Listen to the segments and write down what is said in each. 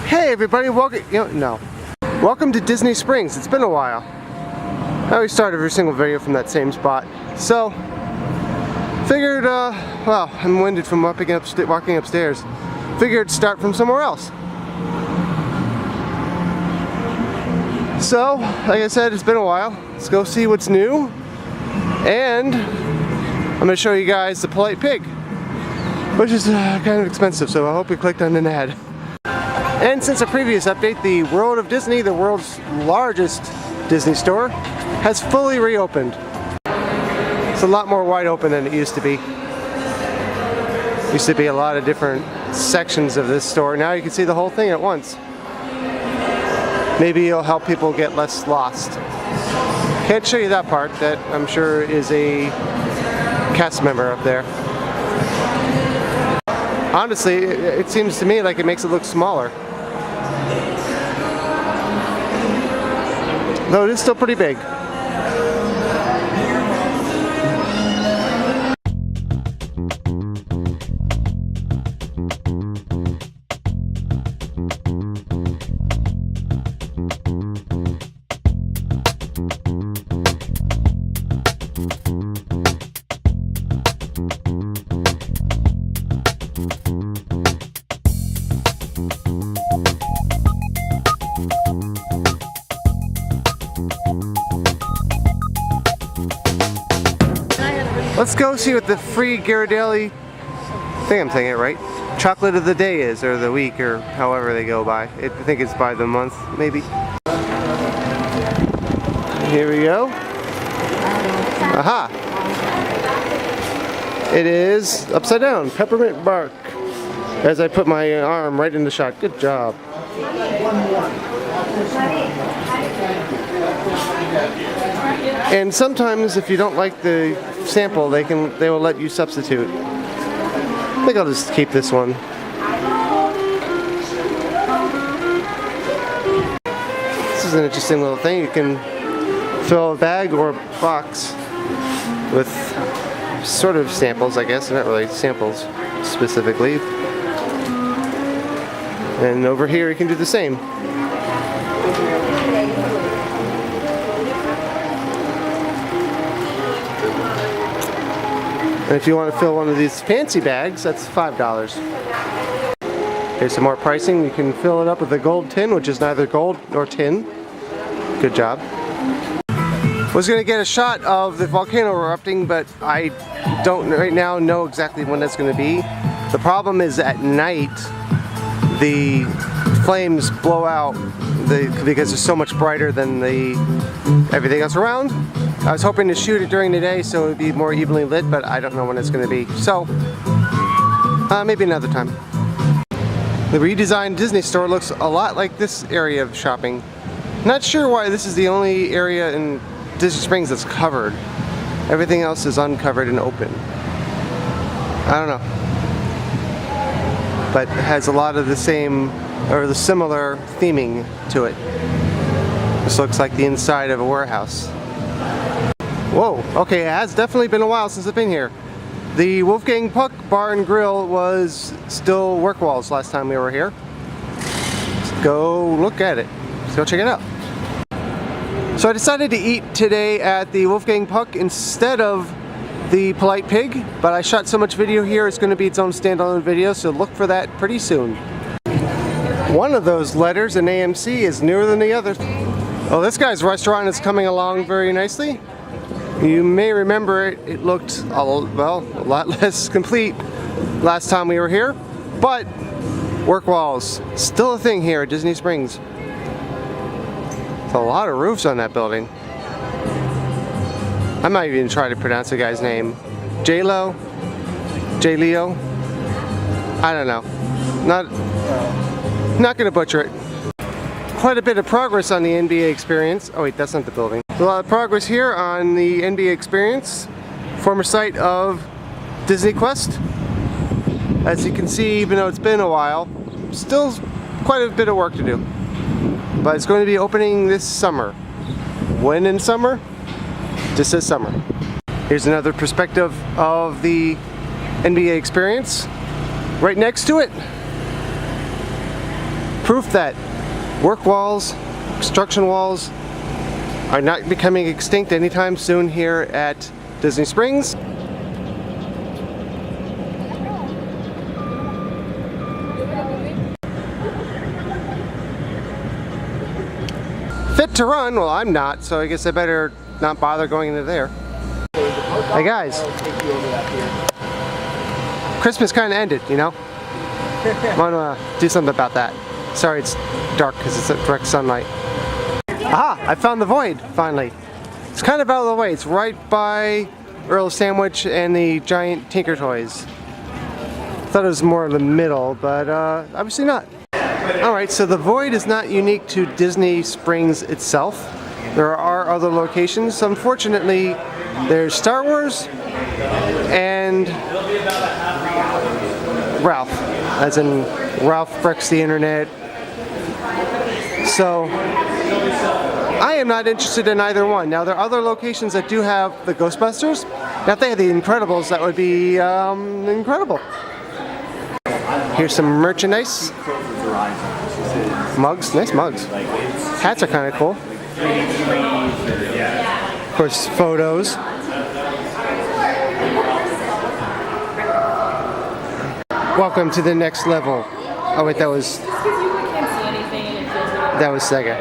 Hey everybody, welcome to Disney Springs. It's been a while. I always start every single video from that same spot. So, figured, well, I'm winded from walking upstairs. Figured start from somewhere else. So, like I said, it's been a while. Let's go see what's new. And I'm going to show you guys the Polite Pig, which is kind of expensive, so I hope you clicked on an ad. And since a previous update, the World of Disney, the world's largest Disney store, has fully reopened. It's a lot more wide open than it used to be. Used to be a lot of different sections of this store. Now you can see the whole thing at once. Maybe it'll help people get less lost. Can't show you that part. That I'm sure is a cast member up there. Honestly, it seems to me like it makes it look smaller. Though it is still pretty big. Let's go see what the free Ghirardelli, I think I'm saying it right, chocolate of the day is, or the week, or however they go by. I think it's by the month, maybe. Here we go. Aha! It is upside down, peppermint bark. As I put my arm right in the shot. Good job. And sometimes if you don't like the sample, they will let you substitute. I think I'll just keep this one. This is an interesting little thing. You can fill a bag or a box with sort of samples, I guess. Not really samples specifically. And over here you can do the same. And if you want to fill one of these fancy bags, that's $5. Here's some more pricing. You can fill it up with a gold tin, which is neither gold nor tin. Good job. Was going to get a shot of the volcano erupting, but I don't right now know exactly when that's going to be. The problem is at night, the flames blow out because it's so much brighter than everything else around. I was hoping to shoot it during the day so it would be more evenly lit, but I don't know when it's going to be. So, maybe another time. The redesigned Disney store looks a lot like this area of shopping. Not sure why this is the only area in Disney Springs that's covered. Everything else is uncovered and open. I don't know. But it has a lot of the same, or the similar theming to it. This looks like the inside of a warehouse. Whoa, okay, it has definitely been a while since I've been here. The Wolfgang Puck Bar and Grill was still work walls last time we were here. Let's go look at it. Let's go check it out. So I decided to eat today at the Wolfgang Puck instead of the Polite Pig, but I shot so much video here it's going to be its own standalone video, so look for that pretty soon. One of those letters in AMC is newer than the other. Oh, this guy's restaurant is coming along very nicely. You may remember it looked a lot less complete last time we were here, but work walls, still a thing here at Disney Springs. There's a lot of roofs on that building. I might even try to pronounce the guy's name. J-Lo? J-Leo? I don't know. Not gonna butcher it. Quite a bit of progress on the NBA experience. Oh wait, that's not the building. There's a lot of progress here on the NBA experience, former site of Disney Quest. As you can see, even though it's been a while, still quite a bit of work to do. But it's going to be opening this summer. When in summer? Just this summer. Here's another perspective of the NBA experience. Right next to it, proof that work walls, construction walls are not becoming extinct anytime soon here at Disney Springs. Fit to run? Well, I'm not, so I guess I better not bother going into there. Hey guys, Christmas kind of ended, you know? I want to do something about that. Sorry it's dark because it's at direct sunlight. Aha! I found the void, finally. It's kind of out of the way. It's right by Earl's Sandwich and the giant Tinker Toys. I thought it was more in the middle, but obviously not. Alright, so the void is not unique to Disney Springs itself. There are other locations. Unfortunately, there's Star Wars and Ralph, as in Ralph Breaks the Internet. So I am not interested in either one. Now there are other locations that do have the Ghostbusters. Now if they had the Incredibles, that would be incredible. Here's some merchandise. Mugs, nice mugs. Hats are kind of cool. Of course, photos. Welcome to the next level. Oh wait, that was Sega.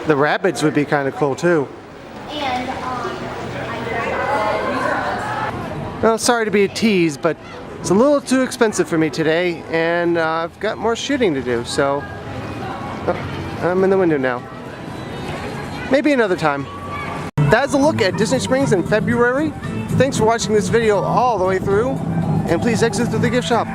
The rabbits would be kind of cool too. Well, sorry to be a tease, but it's a little too expensive for me today, and I've got more shooting to do, so I'm in the window now. Maybe another time. That's a look at Disney Springs in February. Thanks for watching this video all the way through, and please exit through the gift shop.